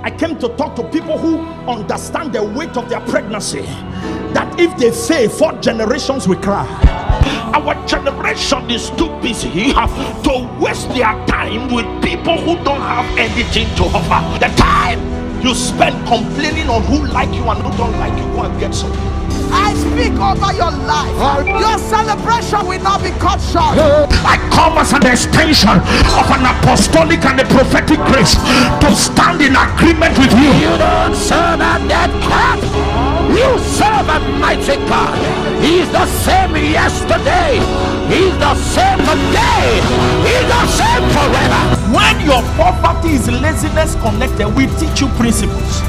I came to talk to people who understand the weight of their pregnancy, that if they fail, 4 generations will cry. Our generation is too busy to waste their time with people who don't have anything to offer. The time you spend complaining on who like you and who don't like you, go and get some. I speak over your life. Your celebration will not be cut short. I come as an extension of an apostolic and a prophetic grace to stand in agreement with you. You don't serve a dead cat. You serve a mighty God. He's the same yesterday. He's the same today. He's the same forever. When your poverty is laziness connected, we teach you principles.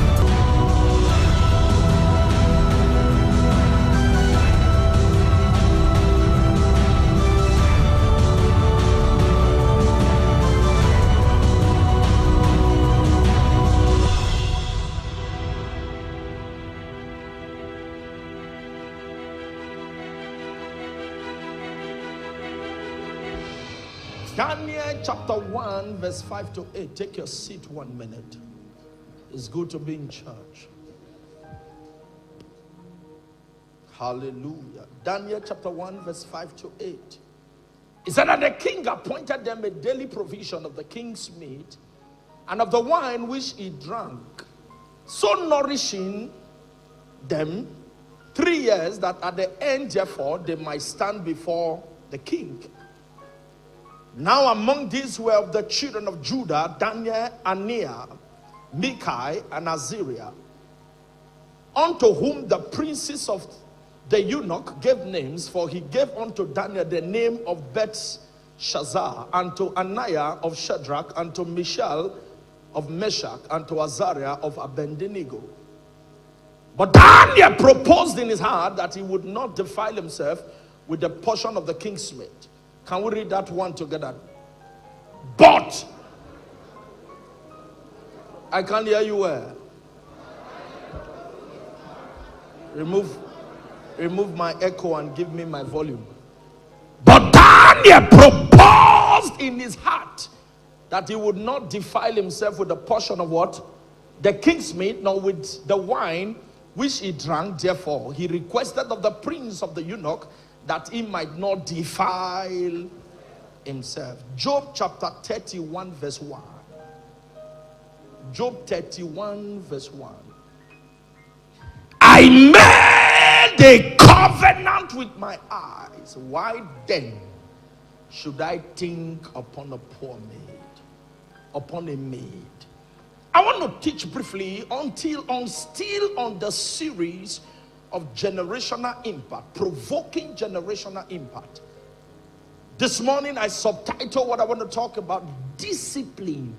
Daniel chapter 1 verse 5 to 8. Take your seat 1 minute. It's good to be in church. Hallelujah. Daniel chapter 1 verse 5 to 8. It said that the king appointed them a daily provision of the king's meat and of the wine which he drank, so nourishing them 3 years, that at the end therefore they might stand before the king. Now among these were of the children of Judah, Daniel, Ananiah, Micaiah, and Azariah, unto whom the princes of the eunuch gave names, for he gave unto Daniel the name of Belshazzar, and to Ananiah of Shadrach, and to Mishael of Meshach, and to Azariah of Abednego. But Daniel proposed in his heart that he would not defile himself with the portion of the king's meat. Can we read that one together? But I can't hear you well. Remove my echo and give me my volume. But Daniel proposed in his heart that he would not defile himself with the portion of what? The king's meat, nor with the wine which he drank. Therefore he requested of the prince of the eunuch that he might not defile himself. Job chapter 31 verse 1. Job 31 verse 1. I made a covenant with my eyes. Why then should I think upon a poor maid, upon a maid? I want to teach briefly still on the series of generational impact, provoking generational impact. This morning I subtitle what I want to talk about: discipline.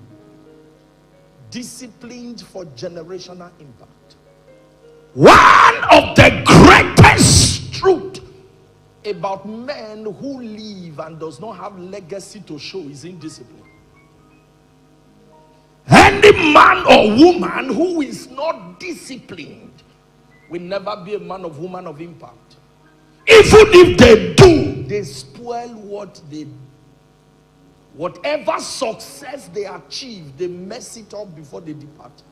Disciplined for generational impact. One of the greatest truths about men who live and does not have legacy to show is indiscipline. Any man or woman who is not disciplined will never be a man or woman of impact. Even if they do, they spoil what they do. Whatever success they achieve, they mess it up before they depart.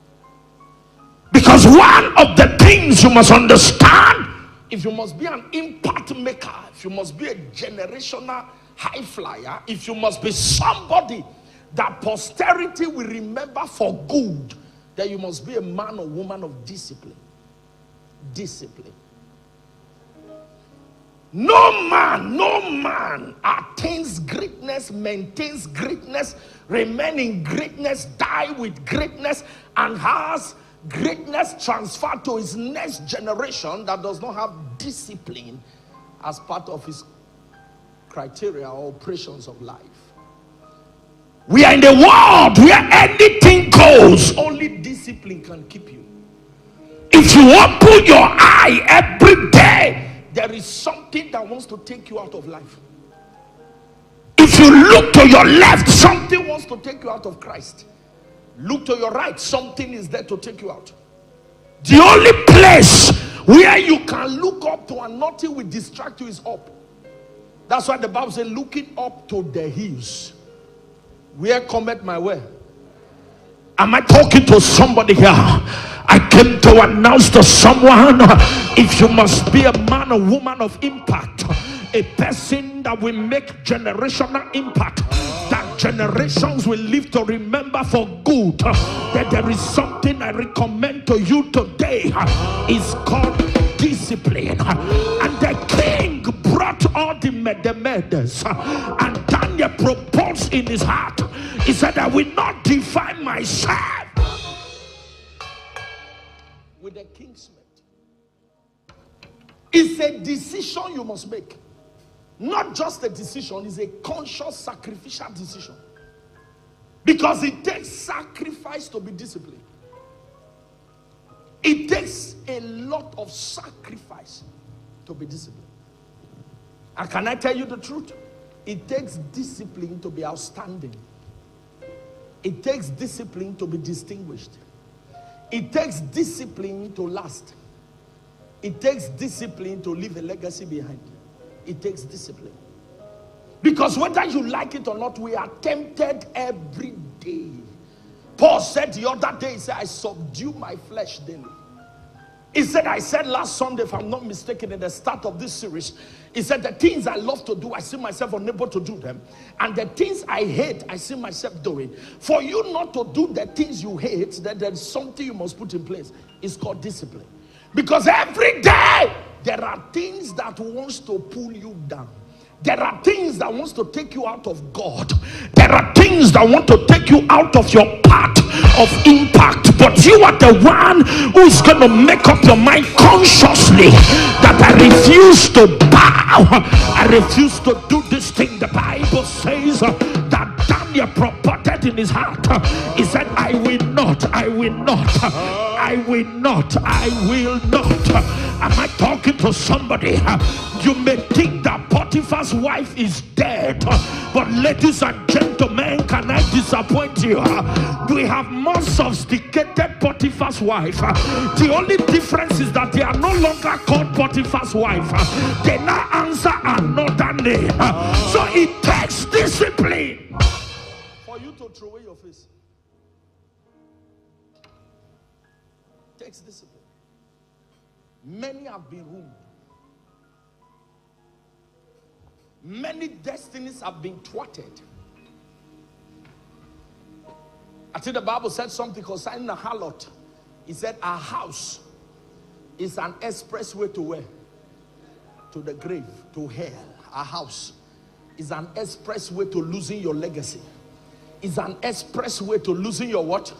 Because one of the things you must understand, if you must be an impact maker, if you must be a generational high flyer, if you must be somebody that posterity will remember for good, then you must be a man or woman of discipline. Discipline. No man attains greatness, maintains greatness, remain in greatness, die with greatness, and has greatness transferred to his next generation that does not have discipline as part of his criteria or operations of life. We are in a world where anything goes. Only discipline can keep you. If you open your eye every day, there is something that wants to take you out of life. If you look to your left, something wants to take you out of Christ. Look to your right, something is there to take you out. The only place where you can look up to and nothing will distract you is up. That's why the Bible says, looking up to the hills, where cometh my way? Am I talking to somebody here? I came to announce to someone, if you must be a man or woman of impact, a person that will make generational impact, that generations will live to remember for good, that there is something I recommend to you today. It's called discipline. And the king brought all the murders, and Daniel proposed in his heart. He said, I will not defile myself with the king's meat. It's a decision you must make. Not just a decision, it's a conscious sacrificial decision. Because it takes sacrifice to be disciplined. It takes a lot of sacrifice to be disciplined. And can I tell you the truth? It takes discipline to be outstanding. It takes discipline to be distinguished. It takes discipline to last. It takes discipline to leave a legacy behind. It takes discipline. Because whether you like it or not, we are tempted every day. Paul said the other day, he said, I subdue my flesh daily. He said, I said last Sunday, if I'm not mistaken, at the start of this series, he said, the things I love to do, I see myself unable to do them. And the things I hate, I see myself doing. For you not to do the things you hate, then there's something you must put in place. It's called discipline. Because every day, there are things that wants to pull you down. There are things that wants to take you out of God. There are things that want to take you out of your path of impact. But you are the one who is going to make up your mind consciously that I refuse to bow. I refuse to do this thing. The Bible says that Daniel purported in his heart. He said, I will not, I will not, I will not, I will not. Am I talking to somebody? You may think that Potiphar's wife is dead, but ladies and gentlemen, can I disappoint you? We have more sophisticated Potiphar's wife. The only difference is that they are no longer called Potiphar's wife. They now answer another name. So it takes discipline for you to throw away your face. It takes discipline. Many have been ruined. Many destinies have been thwarted. I think the Bible said something concerning a harlot. It said a house is an expressway to where? To the grave, to hell. A house is an expressway to losing your legacy. It's an expressway to losing your what?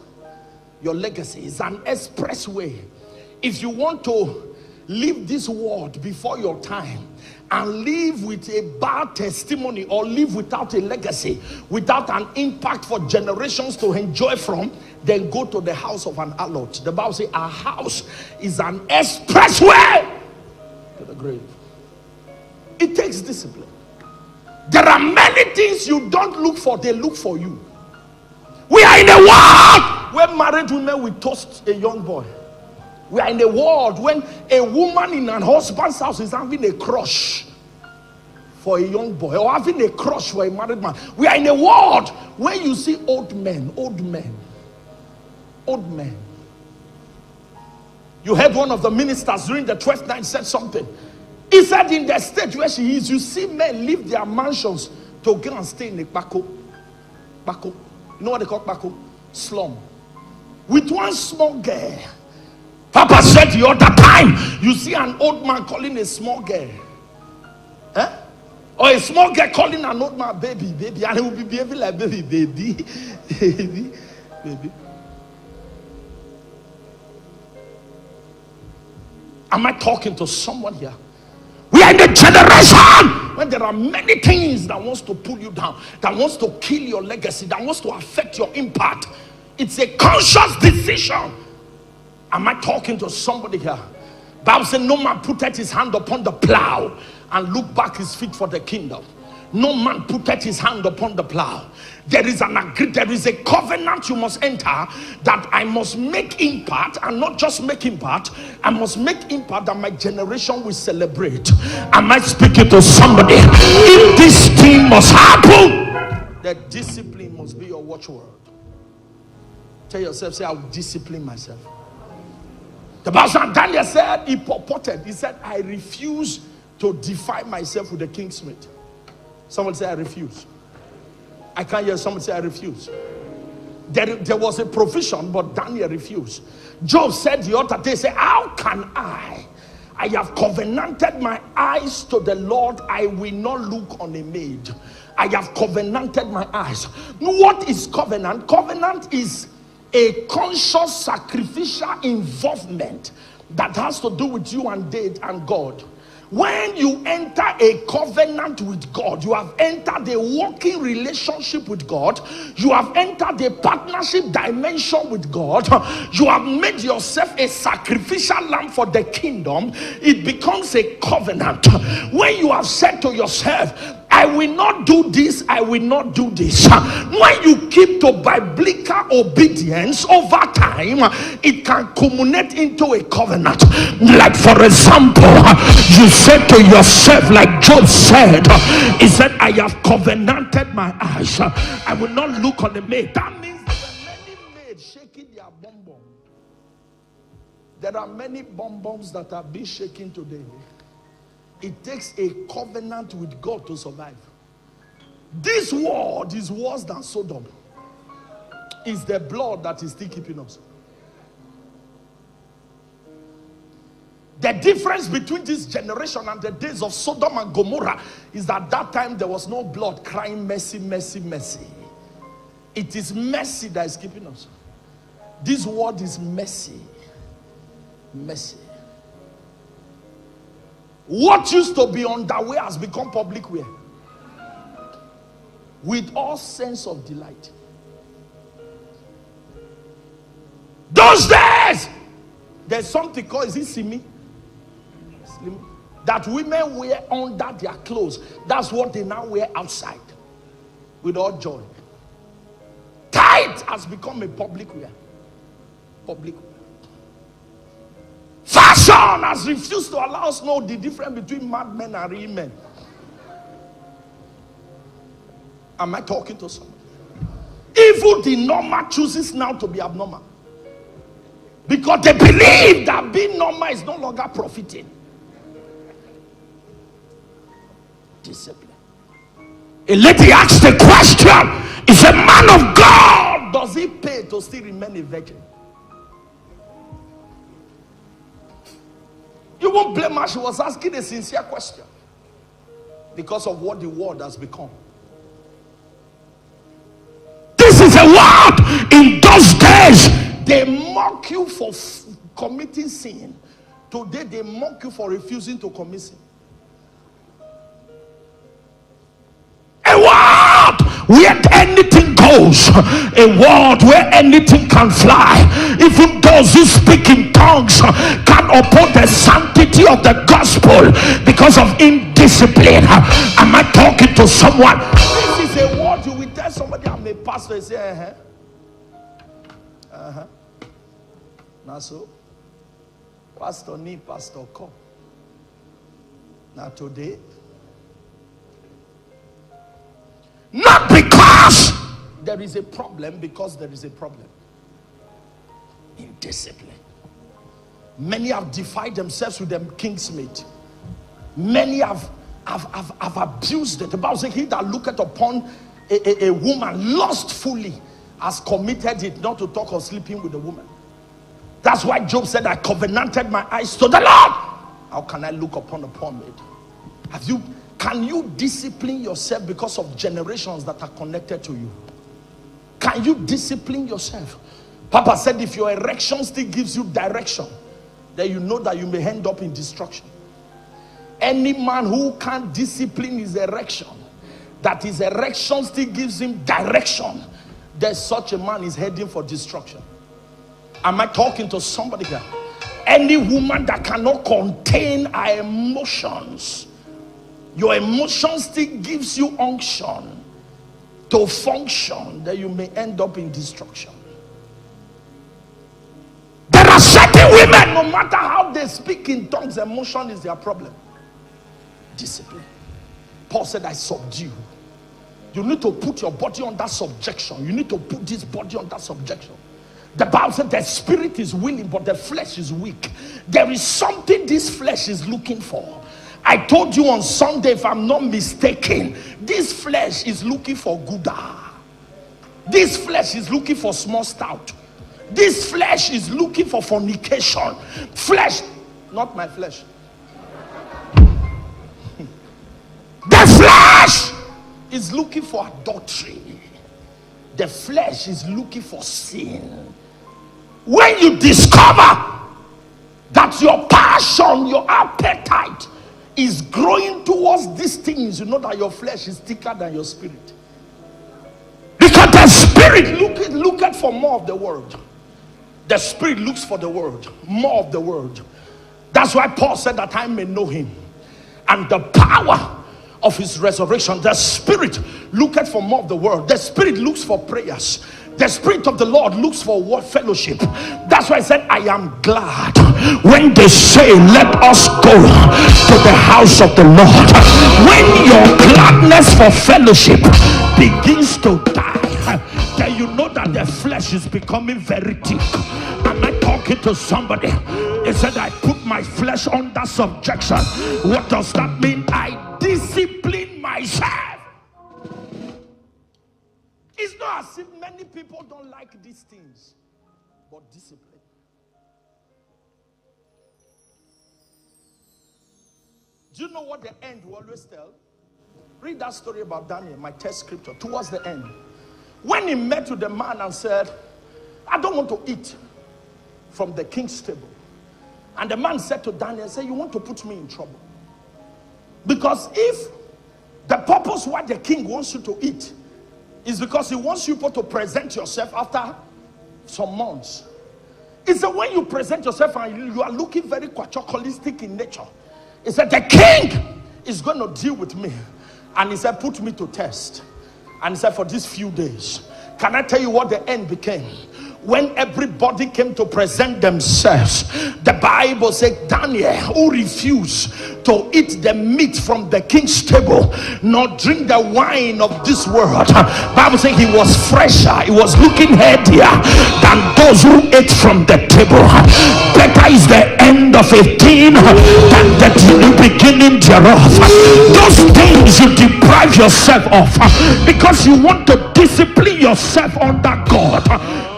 Your legacy. It's an expressway. If you want to leave this world before your time and live with a bad testimony, or live without a legacy, without an impact for generations to enjoy from, then go to the house of an harlot. The Bible says a house is an expressway to the grave. It takes discipline. There are many things you don't look for, they look for you. We are in a world where married women will toast a young boy. We are in a world when a woman in her husband's house is having a crush for a young boy, or having a crush for a married man. We are in a world where you see old men. You heard one of the ministers during the 12th night said something. He said in the state where she is, you see men leave their mansions to go and stay in a bako. You know what they call bako? Slum. With one small girl. Papa said the other time, you see an old man calling a small girl. Or a small girl calling an old man baby, and he will be behaving like baby. Am I talking to someone here? We are in a generation when there are many things that wants to pull you down, that wants to kill your legacy, that wants to affect your impact. It's a conscious decision. Am I talking to somebody here? Bible says no man putteth his hand upon the plow and look back his feet for the kingdom. No man putteth his hand upon the plow. There is a covenant you must enter, that I must make impact, and not just make impact. I must make impact that my generation will celebrate. Am I speaking to somebody? If this thing must happen, the discipline must be your watchword. Tell yourself, say, I will discipline myself. The Bible, Daniel said, he purported, he said, I refuse to defy myself with the kingsmith. Someone say, I refuse. I can't hear someone say, I refuse. There was a provision, but Daniel refused. Job said the other day, say, how can I have covenanted my eyes to the Lord, I will not look on a maid. I have covenanted my eyes. What is covenant? Covenant is a conscious sacrificial involvement that has to do with you and God. When you enter a covenant with God, you have entered a working relationship with God. You have entered a partnership dimension with God. You have made yourself a sacrificial lamb for the kingdom. It becomes a covenant. When you have said to yourself, I will not do this, I will not do this. When you keep to biblical obedience over time, it can culminate into a covenant. Like for example, you said to yourself, like Job said, he said, I have covenanted my eyes, I will not look on the maid. That means there are many maids shaking their bum bum. There are many bum bums that are being shaken today. It takes a covenant with God to survive. This world is worse than Sodom. It's the blood that is still keeping us. The difference between this generation and the days of Sodom and Gomorrah is that time there was no blood crying mercy, mercy, mercy. It is mercy that is keeping us. This world is messy. Messy. What used to be underwear has become public wear. With all sense of delight. Those days, there's something called, is it simi? That women wear under their clothes. That's what they now wear outside. With all joy. Tight has become a public wear. Public wear. Fashion has refused to allow us to know the difference between madmen and real men. Am I talking to someone? Even the normal chooses now to be abnormal. Because they believe that being normal is no longer profiting. Discipline. A lady asked the question, is a man of God, does he pay to still remain a virgin? You won't blame her. She was asking a sincere question because of what the world has become. This is a word. In those days, they mock you for committing sin. Today, they mock you for refusing to commit sin. A world where anything goes, a world where anything can fly. Even those who speak in tongues can oppose the sanctity of the gospel because of indiscipline. Am I talking to someone? This is a word you will tell somebody, I'm a pastor. You say, now so, pastor ni, pastor come. Now today, not because there is a problem, because there is a problem in discipline. Many have defied themselves with them kingsmate. Many have abused it. The Bible says, he that looketh upon a woman lustfully has committed it, not to talk of sleeping with a woman. That's why Job said, I covenanted my eyes to the Lord. How can I look upon a poor maid? Can you discipline yourself because of generations that are connected to you? Can you discipline yourself? Papa said, if your erection still gives you direction, then you know that you may end up in destruction. Any man who can't discipline his erection, that his erection still gives him direction, then such a man is heading for destruction. Am I talking to somebody here? Any woman that cannot contain her emotions, your emotions still gives you unction to function, then you may end up in destruction. There are certain women, no matter how they speak in tongues, emotion is their problem. Discipline. Paul said, I subdue. You need to put your body under subjection. You need to put this body under subjection. The Bible said the spirit is willing, but the flesh is weak. There is something this flesh is looking for. I told you on Sunday, if I'm not mistaken, this flesh is looking for Gouda. This flesh is looking for small stout. This flesh is looking for fornication. Flesh, not my flesh. The flesh is looking for adultery. The flesh is looking for sin. When you discover that your passion, your appetite is growing towards these things, you know that your flesh is thicker than your spirit. Because the spirit looketh for more of the word. The spirit looks for the word, more of the word. That's why Paul said that I may know him and the power of his resurrection. The spirit looketh for more of the word. The spirit looks for prayers. The spirit of the Lord looks for word fellowship. That's why I said I am glad when they say let us go to the house of the Lord. When your gladness for fellowship begins to die, then you know that the flesh is becoming very thick. Am I talking to somebody? He said I put my flesh under subjection. What does that mean? I discipline myself. It's not as if many people don't like these things, but discipline. Do you know what the end will always tell? Read that story about Daniel, my test scripture, towards the end. When he met with the man and said, I don't want to eat from the king's table. And the man said to Daniel, say, you want to put me in trouble. Because if the purpose why the king wants you to eat is because he wants you to present yourself after some months. It's that when you present yourself and you are looking very quachocolistic in nature. He said, the king is going to deal with me. And he said, put me to test. And he said, for these few days, can I tell you what the end became? When everybody came to present themselves, the Bible said Daniel, who refused to eat the meat from the king's table nor drink the wine of this world, Bible said he was fresher, he was looking healthier than those who ate from the table. Better is the end of a thing than the beginning thereof. Those things you deprive yourself of because you want to discipline yourself under God.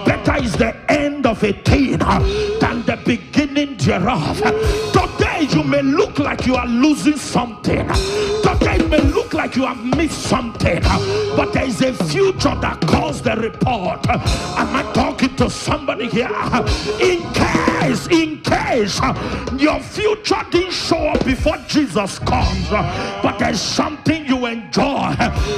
Better is the end of a thing than the beginning thereof. Today you may look like you are losing something. Today it may look like you have missed something. But there is a future that calls the report. Am I talking to somebody here? In case your future didn't show up before Jesus comes, but there's something you enjoy.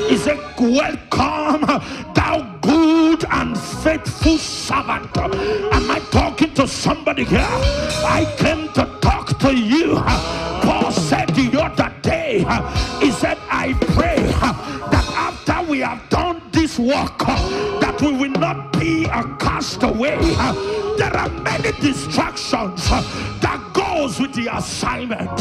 Is it welcome, thou good and faithful servant? Am I talking to somebody here? I came to talk to you. Paul said the other day, he said, I pray that after we have done this work, that we will not be a castaway. There are many distractions that goes with the assignment.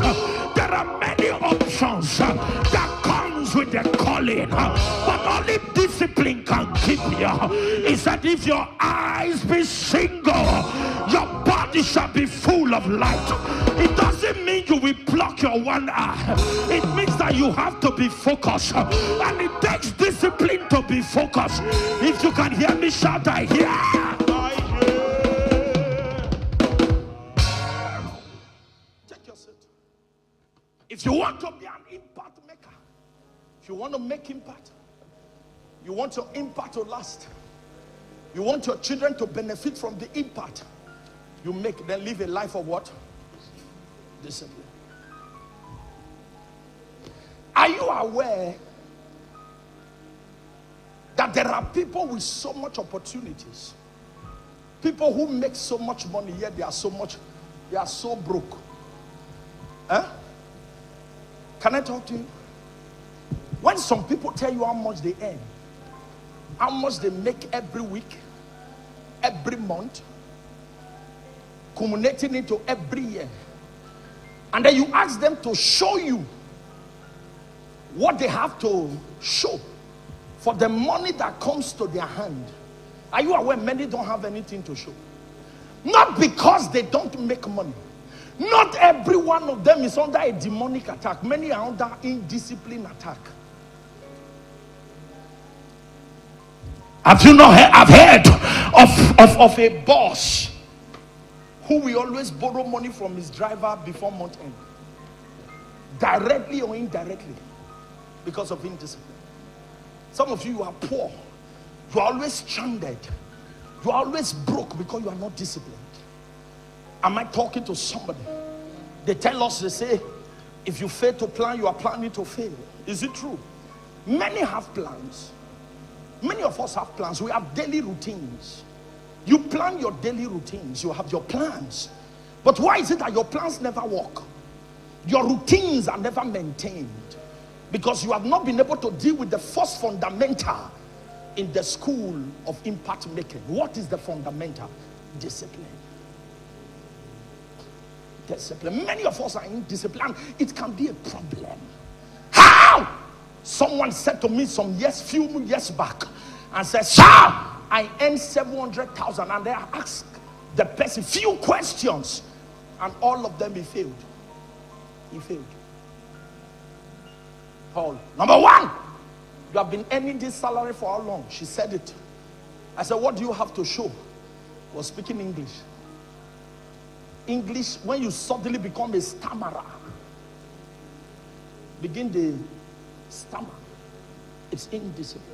There are many options that comes with the calling, but only discipline can keep you. He said, if your eyes be single, your body shall be full of light. It doesn't mean you will block your one eye. It means that you have to be focused, and it takes discipline to be focused. If you can hear me shout, I hear. Take your seat. If you want to be an impact maker, if you want to make impact, you want your impact to last, you want your children to benefit from the impact you make, then live a life of what? Discipline. Are you aware that there are people with so much opportunities, people who make so much money, yet they are so broke? Can I talk to you? When some people tell you how much they earn, how much they make every week, every month, culminating into every year, and then you ask them to show you what they have to show for the money that comes to their hand, Are you aware many don't have anything to show? Not because they don't make money. Not every one of them is under a demonic attack. Many are under indiscipline attack. Have you not heard? I've heard of a boss who will always borrow money from his driver before month end, directly or indirectly, because of indiscipline. Some of you are poor. You are always stranded. You are always broke because you are not disciplined. Am I talking to somebody? They tell us, they say, if you fail to plan, you are planning to fail. Is it true? Many have plans. Many of us have plans. We have daily routines. You plan your daily routines. You have your plans. But why is it that your plans never work? Your routines are never maintained. Because you have not been able to deal with the first fundamental in the school of impact making. What is the fundamental? Discipline. Discipline. Many of us are indisciplined. It can be a problem. How? Someone said to me few years back and said, sir, I earned 700,000, and they asked the person few questions, and all of them he failed. He failed. Paul, number one, you have been earning this salary for how long? She said it. I said, what do you have to show? He was speaking English. English, when you suddenly become a stammerer, begin the stammer. It's indiscipline.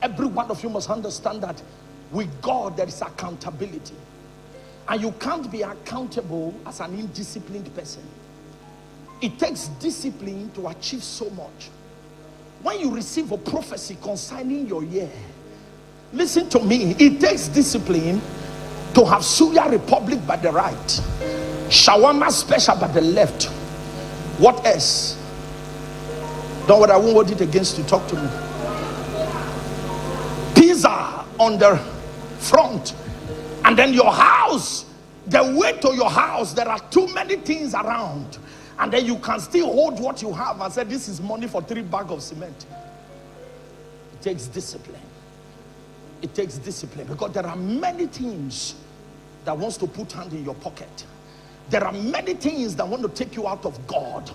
Every one of you must understand that with God there is accountability, and you can't be accountable as an indisciplined person. It takes discipline to achieve so much. When you receive a prophecy concerning your year, listen to me, it takes discipline to have Suya Republic by the right, Shawarma Special by the left. What else? Don't worry, I won't hold it against you. Talk to me. Pizza on the front, and then your house, the way to your house, there are too many things around, and then you can still hold what you have and say, this is money for 3 bags of cement. It takes discipline. It takes discipline, because there are many things that wants to put hand in your pocket. There are many things that want to take you out of God.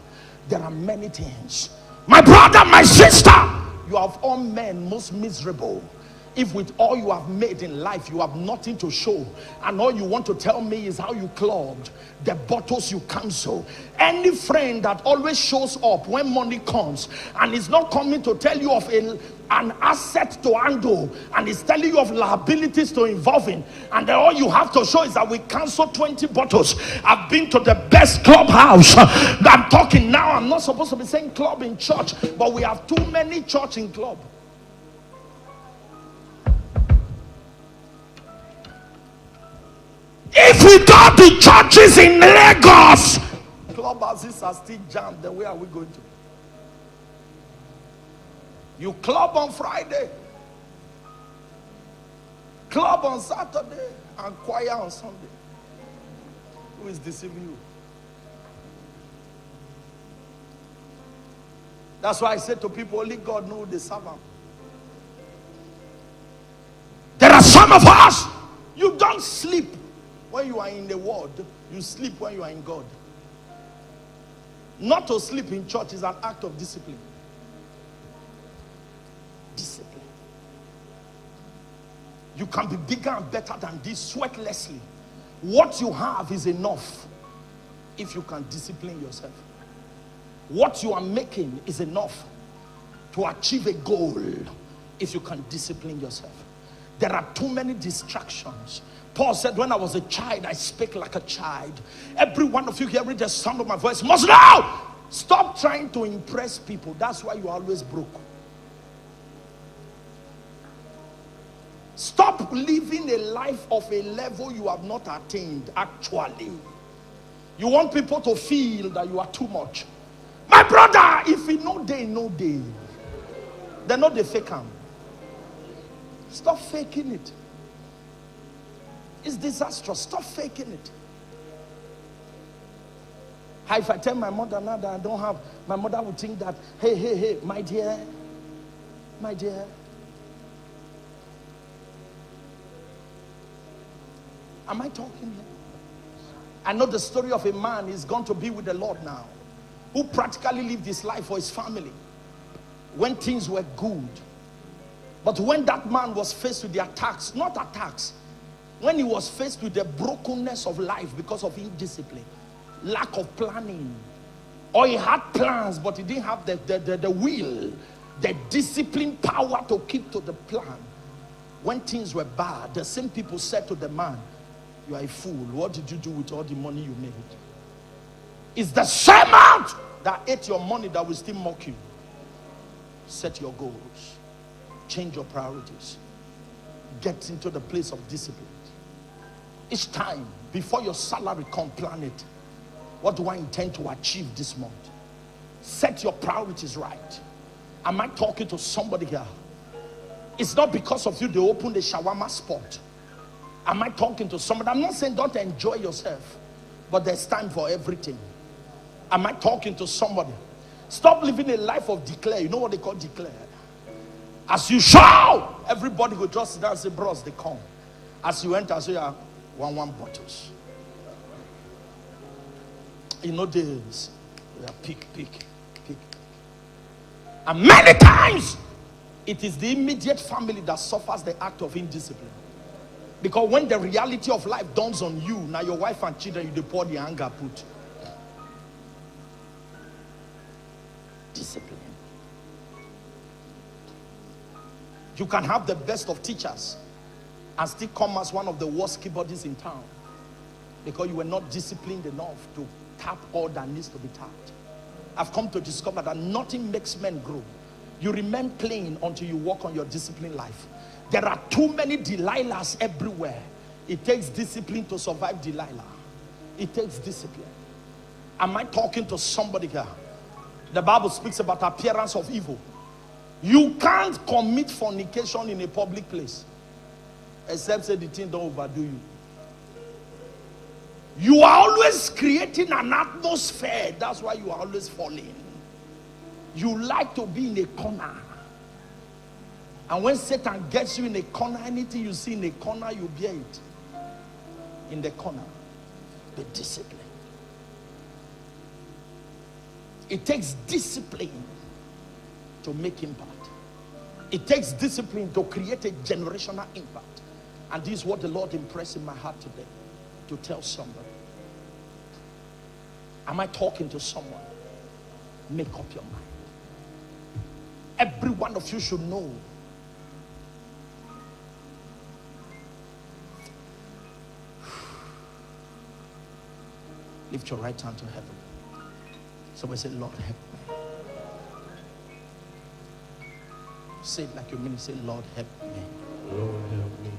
There are many things. My brother, my sister, you are of all men most miserable if with all you have made in life you have nothing to show, and all you want to tell me is how you clubbed, the bottles you cancel. Any friend that always shows up when money comes and is not coming to tell you of an asset to handle, and is telling you of liabilities to involve in, and then all you have to show is that we cancel 20 bottles. I've been to the best clubhouse. I'm talking now, I'm not supposed to be saying club in church, but we have too many church in club. If we go to churches in Lagos, clubhouses are still jammed, then where are we going to? You club on Friday, club on Saturday, and choir on Sunday. Who is deceiving you? That's why I said to people, only God knows the servant. There are some of us, you don't sleep when you are in the world, you sleep when you are in God. Not to sleep in church is an act of discipline. Discipline. You can be bigger and better than this sweatlessly. What you have is enough if you can discipline yourself. What you are making is enough to achieve a goal if you can discipline yourself. There are too many distractions. Paul said, when I was a child, I spake like a child. Every one of you hearing the sound of my voice must know. Stop trying to impress people. That's why you are always broke. Stop living a life of a level you have not attained. Actually, you want people to feel that you are too much. My brother, if you know day, no day, they're not the fake am. Stop faking it. It's disastrous. Stop faking it. If I tell my mother now that I don't have, my mother would think that, hey, my dear, Am I talking here? I know the story of a man. He's gone to be with the Lord now, who practically lived his life for his family when things were good. But when that man was faced with the attacks, not attacks, when he was faced with the brokenness of life because of indiscipline, lack of planning, or he had plans but he didn't have the will, the discipline power to keep to the plan. When things were bad, the same people said to the man, "You are a fool. What did you do with all the money you made?" It's the same out that ate your money that will still mock you. Set your goals. Change your priorities. Get into the place of discipline. Each time, before your salary comes, plan it. What do I intend to achieve this month? Set your priorities right. Am I talking to somebody here? It's not because of you they open the shawarma spot. Am I talking to somebody? I'm not saying don't enjoy yourself, but there's time for everything. Am I talking to somebody? Stop living a life of declare. You know what they call declare? As you shout, everybody will just sit down and say, "Bros, they come." As you enter, say, one bottles. You know this. We are pick. And many times, it is the immediate family that suffers the act of indiscipline. Because when the reality of life dawns on you, now your wife and children, you pour the anger put. Discipline. You can have the best of teachers and still come as one of the worst keyboardists in town because you were not disciplined enough to tap all that needs to be tapped. I've come to discover that nothing makes men grow. You remain plain until you work on your discipline life. There are too many Delilahs everywhere. It takes discipline to survive Delilah. It takes discipline. Am I talking to somebody here? The Bible speaks about appearance of evil. You can't commit fornication in a public place except say the thing don't overdo you. You are always creating an atmosphere. That's why you are always falling. You like to be in a corner. And when Satan gets you in a corner, anything you see in a corner, you bear it. In the corner. Be disciplined. It takes discipline to make impact. It takes discipline to create a generational impact. And this is what the Lord impressed in my heart today, to tell somebody. Am I talking to someone? Make up your mind. Every one of you should know lift your right hand to heaven. Somebody say, "Lord, help me." Say it like you mean it. Say, "Lord, help me." Lord, help me.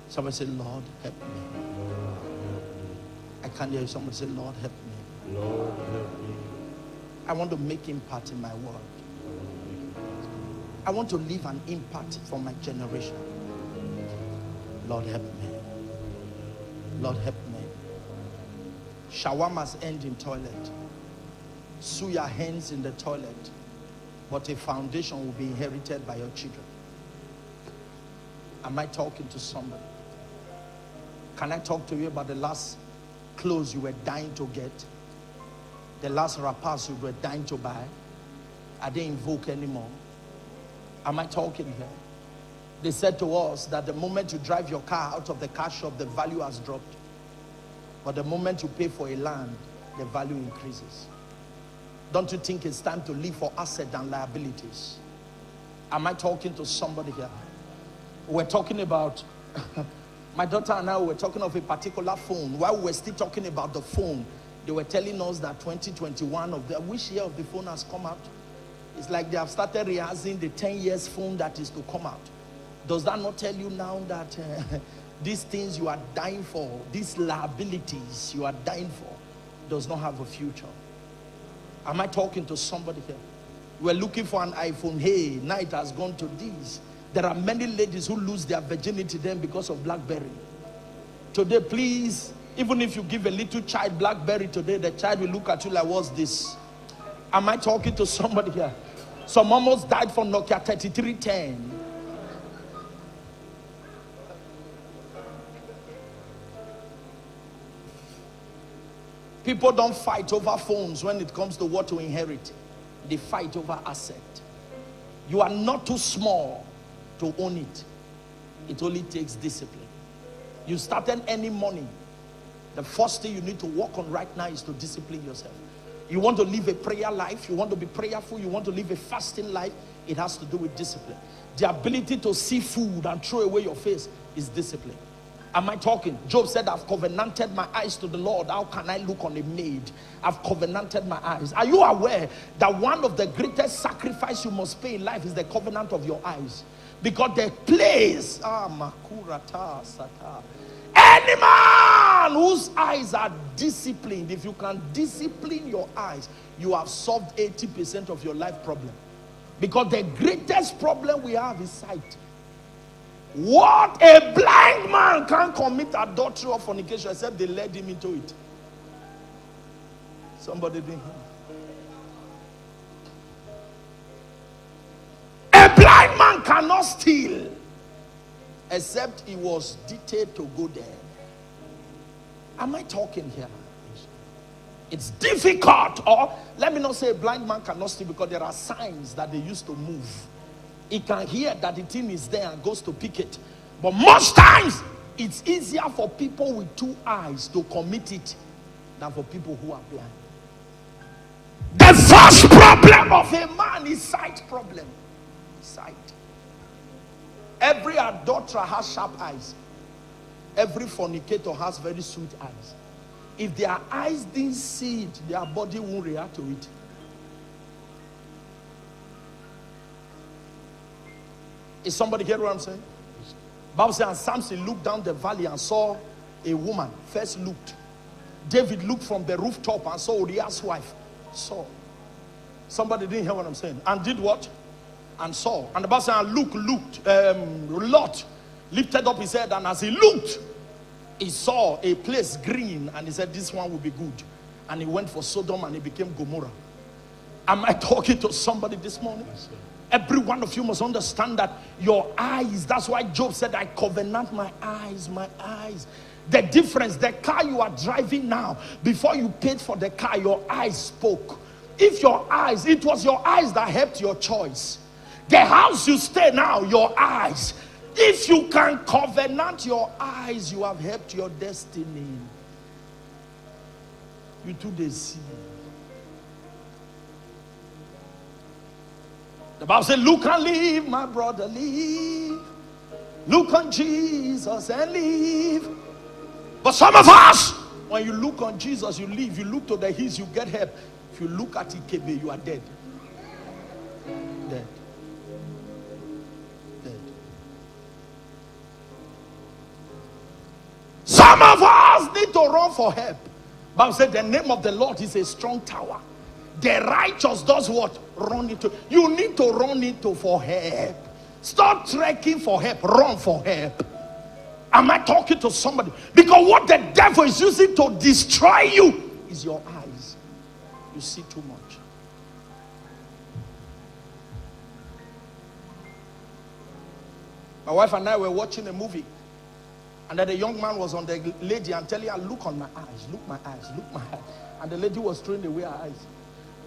Somebody say, "Lord, help me." Lord, help me. I can't hear you. Somebody say, "Lord, help me." Lord, help me. I want to make impact in my world. I want to leave an impact for my generation. Lord, help me. Lord, help me. Shawarmas end in toilet. Suya ends in the toilet. But a foundation will be inherited by your children. Am I talking to somebody? Can I talk to you about the last clothes you were dying to get? The last wrappers you were dying to buy? Are they in vogue anymore? Am I talking here? They said to us that the moment you drive your car out of the car shop, the value has dropped. But the moment you pay for a land, the value increases. Don't you think it's time to live for assets and liabilities? Am I talking to somebody here? We're talking about, my daughter and I were talking of a particular phone. While we were still talking about the phone, they were telling us that 2021 which year of the phone has come out? It's like they have started rehearsing the 10 years phone that is to come out. Does that not tell you now that these things you are dying for, these liabilities you are dying for, does not have a future? Am I talking to somebody here? We're looking for an iPhone. Hey, now it has gone to this. There are many ladies who lose their virginity then because of BlackBerry. Today, please, even if you give a little child BlackBerry today, the child will look at you like, what's this? Am I talking to somebody here? Some almost died from Nokia 3310. People don't fight over phones when it comes to what to inherit. They fight over asset. You are not too small to own it. It only takes discipline. You started any money. The first thing you need to work on right now is to discipline yourself. You want to live a prayer life, you want to be prayerful, you want to live a fasting life, it has to do with discipline. The ability to see food and throw away your face is discipline. Am I talking? Job said, I've covenanted my eyes to the Lord. How can I look on a maid? I've covenanted my eyes. Are you aware that one of the greatest sacrifices you must pay in life is the covenant of your eyes? Because the place, any man whose eyes are disciplined, if you can discipline your eyes, you have solved 80% of your life problem. Because the greatest problem we have is sight. What? A blind man can't commit adultery or fornication except they led him into it. Somebody didn't hear. A blind man cannot steal except he was dictated to go there. Am I talking here? It's difficult. Or let me not say a blind man cannot steal, because there are signs that they use to move. He can hear that the thing is there and goes to pick it. But most times, it's easier for people with two eyes to commit it than for people who are blind. The first problem of a man is sight problem. Sight. Every adulterer has sharp eyes. Every fornicator has very sweet eyes. If their eyes didn't see it, their body won't react to it. Is somebody hear what I'm saying? Bible says, and Samson looked down the valley and saw a woman. First looked. David looked from the rooftop and saw Uriah's wife. Saw. Somebody didn't hear what I'm saying. And did what? And saw. And the Bible says, and looked. Lot lifted up his head, and as he looked, he saw a place green, and he said, this one will be good. And he went for Sodom, and he became Gomorrah. Am I talking to somebody this morning? Yes, every one of you must understand that your eyes, that's why Job said, I covenant my eyes, my eyes. The difference, the car you are driving now, before you paid for the car, your eyes spoke. If your eyes, it was your eyes that helped your choice. The house you stay now, your eyes. If you can covenant your eyes, you have helped your destiny. You too, they see. The Bible says, look and live, my brother, live. Look on Jesus and live. But some of us, when you look on Jesus, you live. You look to the hills, you get help. If you look at Ikebe, you are dead. Dead. Dead. Some of us need to run for help. Bible said the name of the Lord is a strong tower. The righteous does what? Run into. You need to run into for help. Stop trekking for help. Run for help. Am I talking to somebody? Because what the devil is using to destroy you is your eyes. You see too much. My wife and I were watching a movie, and then the young man was on the lady and telling her, look on my eyes, look my eyes, look my eyes. And the lady was throwing away her eyes.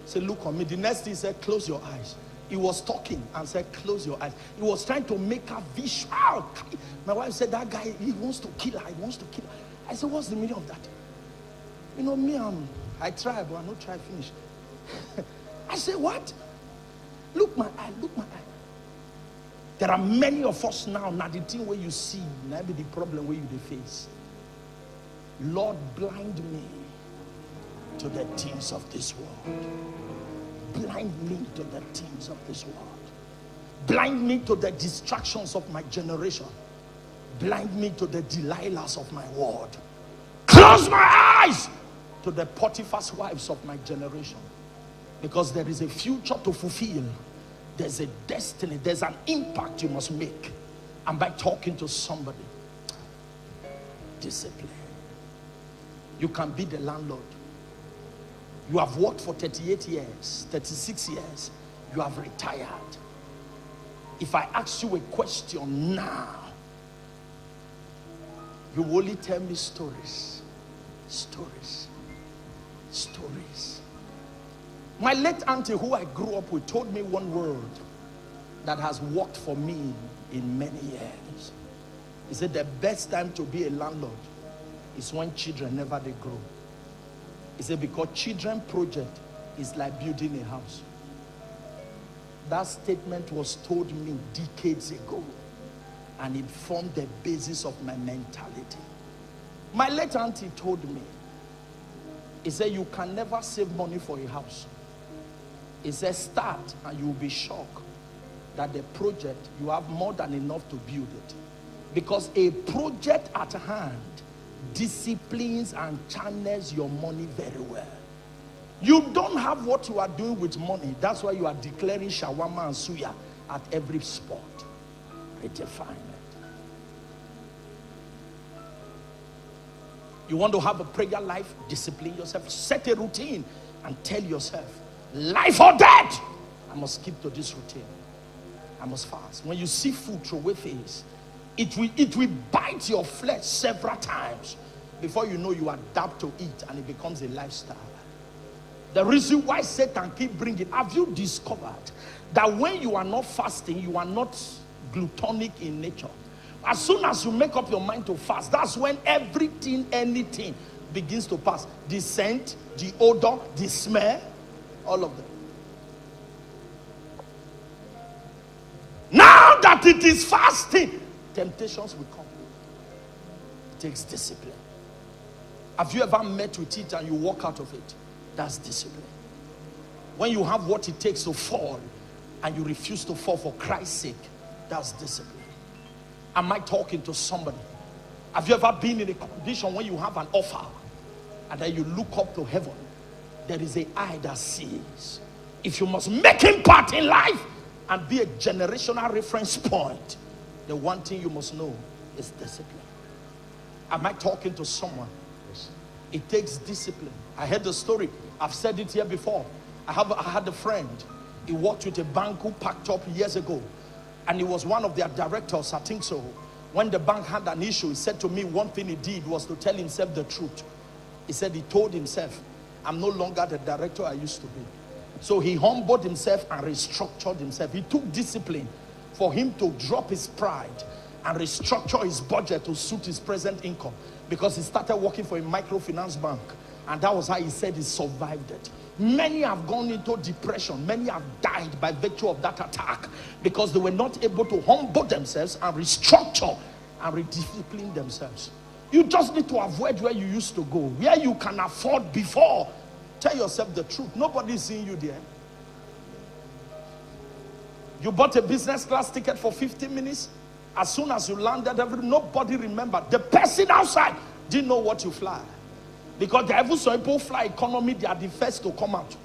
Say, look on me. The next thing he said, close your eyes. He was talking and said, close your eyes. He was trying to make her visual. My wife said, that guy, he wants to kill her. He wants to kill her. I said, what's the meaning of that? You know, me, I try, but I not try finish. I said, what? Look my eye, look my eye. There are many of us now the thing where you see, now be the problem where you face. Lord, blind me to the things of this world. Blind me to the things of this world. Blind me to the distractions of my generation. Blind me to the Delilahs of my world. Close my eyes to the Potiphar's wives of my generation. Because there is a future to fulfill. There's a destiny. There's an impact you must make. And by talking to somebody, discipline. You can be the landlord. You have worked for 38 years, 36 years. You have retired. If I ask you a question now, you will only tell me stories. Stories. Stories. My late auntie, who I grew up with, told me one word that has worked for me in many years. He said the best time to be a landlord is when children never they grow. He said because children project is like building a house. That statement was told me decades ago, and it formed the basis of my mentality. My late auntie told me, he said you can never save money for a house. He said start and you'll be shocked that the project, you have more than enough to build it. Because a project at hand disciplines and channels your money very well. You don't have what you are doing with money. That's why you are declaring shawarma and suya at every spot. Redefine it. You want to have a prayer life? Discipline yourself. Set a routine and tell yourself, life or death, I must keep to this routine. I must fast. When you see food throw away things, it will bite your flesh several times before you know you adapt to it and it becomes a lifestyle. The reason why Satan keep bringing, have you discovered that when you are not fasting, you are not gluttonic in nature? As soon as you make up your mind to fast, that's when everything, anything begins to pass. The scent, the odor, the smell, all of them. Now that it is fasting, temptations will come. It takes discipline. Have you ever met with it and you walk out of it? That's discipline. When you have what it takes to fall and you refuse to fall for Christ's sake, that's discipline. Am I talking to somebody? Have you ever been in a condition when you have an offer and then you look up to heaven? There is an eye that sees. If you must make impact in life and be a generational reference point, the one thing you must know is discipline. Am I talking to someone? Yes. It takes discipline. I heard the story. I've said it here before. I had a friend. He worked with a bank who packed up years ago. And he was one of their directors, I think so. When the bank had an issue, he said to me, one thing he did was to tell himself the truth. He said he told himself, I'm no longer the director I used to be. So he humbled himself and restructured himself. He took discipline for him to drop his pride and restructure his budget to suit his present income, because he started working for a microfinance bank, and that was how he said he survived it. Many have gone into depression. Many have died by virtue of that attack because they were not able to humble themselves and restructure and rediscipline themselves. You just need to avoid where you used to go, where you can afford before. Tell yourself the truth. Nobody's seeing you there. You bought a business class ticket for 15 minutes. As soon as you landed, nobody remembered. The person outside didn't know what you fly. Because the evil people fly economy, they are the first to come out.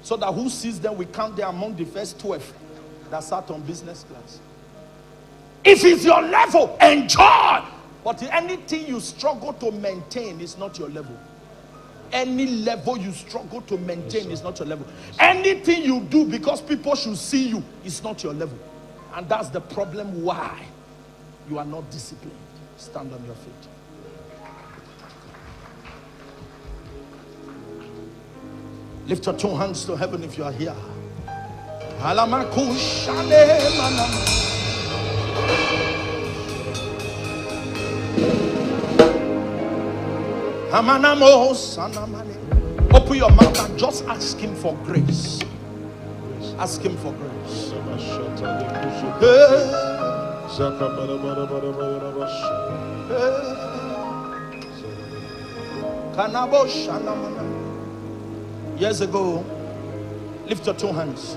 So that who sees them, we count them among the first 12 that sat on business class. If it's your level, enjoy. But anything you struggle to maintain is not your level. Any level you struggle to maintain is not your level. Anything you do because people should see you is not your level. And that's the problem why you are not disciplined. Stand on your feet. Lift your two hands to heaven if you are here. Open your mouth and just ask him for grace. Ask him for grace. Years ago, lift your two hands.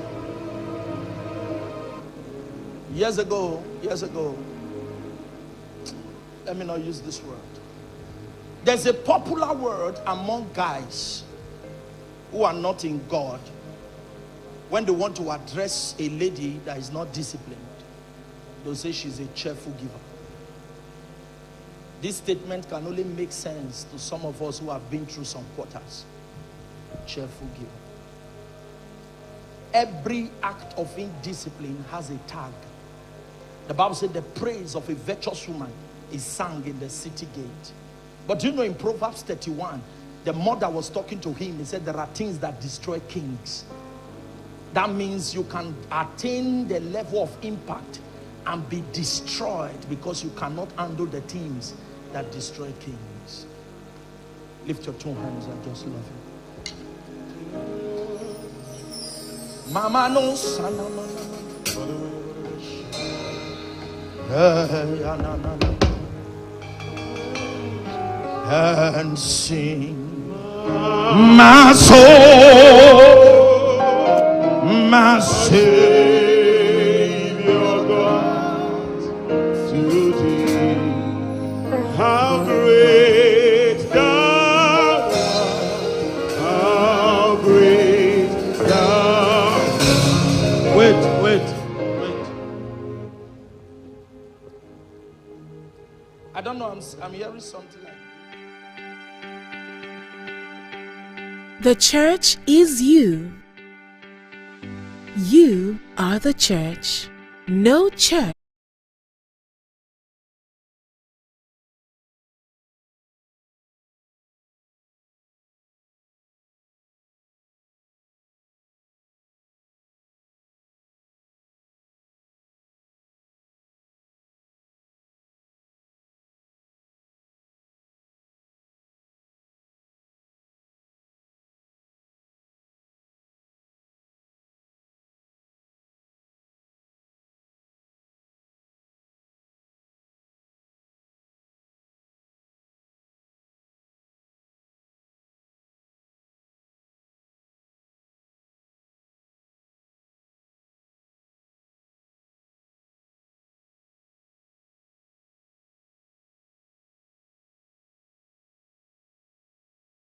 Years ago, let me not use this word. There's a popular word among guys who are not in God when they want to address a lady that is not disciplined. They'll say she's a cheerful giver. This statement can only make sense to some of us who have been through some quarters. Cheerful giver. Every act of indiscipline has a tag. The Bible said the praise of a virtuous woman is sung in the city gate. But you know, in Proverbs 31, The mother was talking to him. He said, there are things that destroy kings. That means you can attain the level of impact and be destroyed because you cannot handle the things that destroy kings. Lift your two hands and just love him. Mama no sana and sing. My soul, my Savior God, to thee, how great thou art, how great thou art. Wait. I don't know, I'm hearing something like The church is you. You are the church. No church